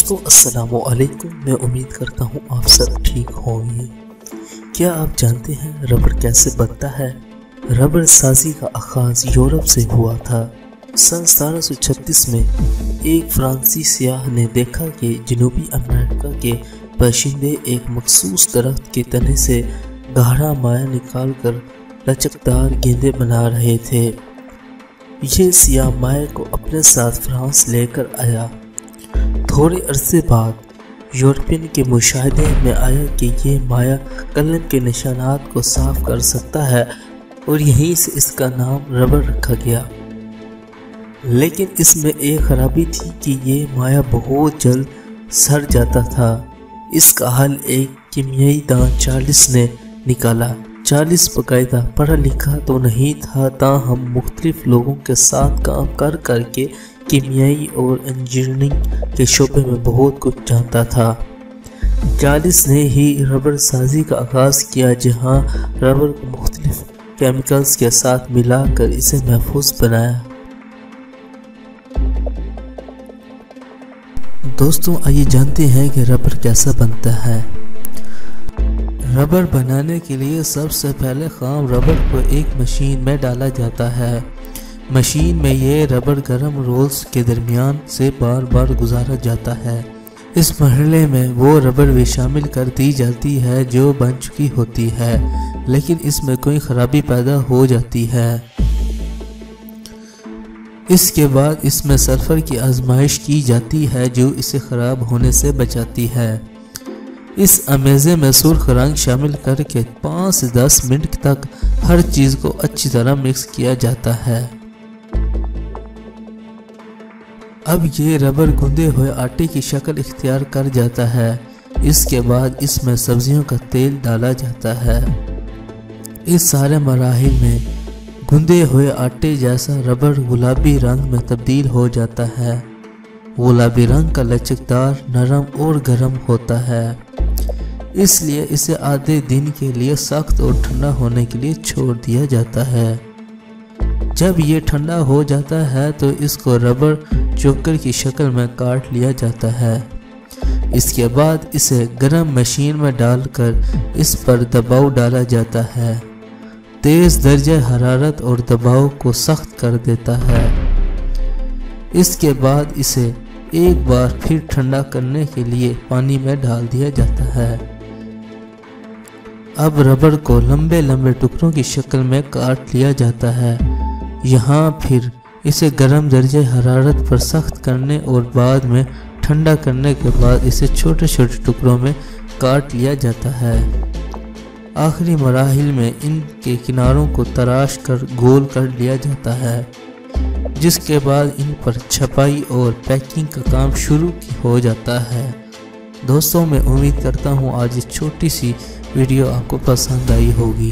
دوستوں السلام علیکم، میں امید کرتا ہوں آپ سب ٹھیک ہوں گے۔ کیا آپ جانتے ہیں ربڑ کیسے بنتا ہے؟ ربڑ سازی کا آغاز یورپ سے ہوا تھا۔ سن 1736 میں ایک فرانسیسی سیاح نے دیکھا کہ جنوبی امریکہ کے باشندے ایک مخصوص درخت کے تنے سے گہرا مائع نکال کر لچکدار گیندیں بنا رہے تھے۔ یہ سیاہ مائع کو اپنے ساتھ فرانس لے کر آیا۔ تھوڑے عرصے بعد یورپین کے مشاہدے میں آیا کہ یہ مائع قلم کے نشانات کو صاف کر سکتا ہے اور یہیں سے اس کا نام ربڑ رکھا گیا۔ لیکن اس میں ایک خرابی تھی کہ یہ مائع بہت جلد سڑ جاتا تھا۔ اس کا حل ایک کیمیائی دان چارلس نے نکالا۔ چارلس باقاعدہ پڑھا لکھا تو نہیں تھا، تاہم مختلف لوگوں کے ساتھ کام کر کے کیمیائی اور انجینئرنگ کے شعبے میں بہت کچھ جانتا تھا۔ چارلس نے ہی ربڑ سازی کا آغاز کیا، جہاں ربڑ کو مختلف کیمیکلز کے ساتھ ملا کر اسے محفوظ بنایا۔ دوستوں آئیے جانتے ہیں کہ ربڑ کیسا بنتا ہے۔ ربڑ بنانے کے لیے سب سے پہلے خام ربڑ کو ایک مشین میں ڈالا جاتا ہے۔ مشین میں یہ ربڑ گرم رولز کے درمیان سے بار بار گزارا جاتا ہے۔ اس مرحلے میں وہ ربڑ بھی شامل کر دی جاتی ہے جو بن چکی ہوتی ہے، لیکن اس میں کوئی خرابی پیدا ہو جاتی ہے۔ اس کے بعد اس میں سلفر کی آزمائش کی جاتی ہے جو اسے خراب ہونے سے بچاتی ہے۔ اس امیزے میں سرخ رنگ شامل کر کے 5 سے 10 منٹ تک ہر چیز کو اچھی طرح مکس کیا جاتا ہے۔ اب یہ ربڑ گوندے ہوئے آٹے کی شکل اختیار کر جاتا ہے۔ اس کے بعد اس میں سبزیوں کا تیل ڈالا جاتا ہے۔ اس سارے مراحل میں گوندے ہوئے آٹے جیسا ربڑ گلابی رنگ میں تبدیل ہو جاتا ہے۔ گلابی رنگ کا لچکدار، نرم اور گرم ہوتا ہے، اس لیے اسے آدھے دن کے لیے سخت اور ٹھنڈا ہونے کے لیے چھوڑ دیا جاتا ہے۔ جب یہ ٹھنڈا ہو جاتا ہے تو اس کو ربڑ چوکر کی شکل میں کاٹ لیا جاتا ہے۔ اس کے بعد اسے گرم مشین میں ڈال کر اس پر دباؤ ڈالا جاتا ہے۔ تیز درجہ حرارت اور دباؤ کو سخت کر دیتا ہے۔ اس کے بعد اسے ایک بار پھر ٹھنڈا کرنے کے لیے پانی میں ڈال دیا جاتا ہے۔ اب ربڑ کو لمبے لمبے ٹکڑوں کی شکل میں کاٹ لیا جاتا ہے۔ یہاں پھر اسے گرم درجہ حرارت پر سخت کرنے اور بعد میں ٹھنڈا کرنے کے بعد اسے چھوٹے چھوٹے ٹکڑوں میں کاٹ لیا جاتا ہے۔ آخری مراحل میں ان کے کناروں کو تراش کر گول کر لیا جاتا ہے، جس کے بعد ان پر چھپائی اور پیکنگ کا کام شروع ہو جاتا ہے۔ دوستوں میں امید کرتا ہوں آج یہ چھوٹی سی ویڈیو آپ کو پسند آئی ہوگی۔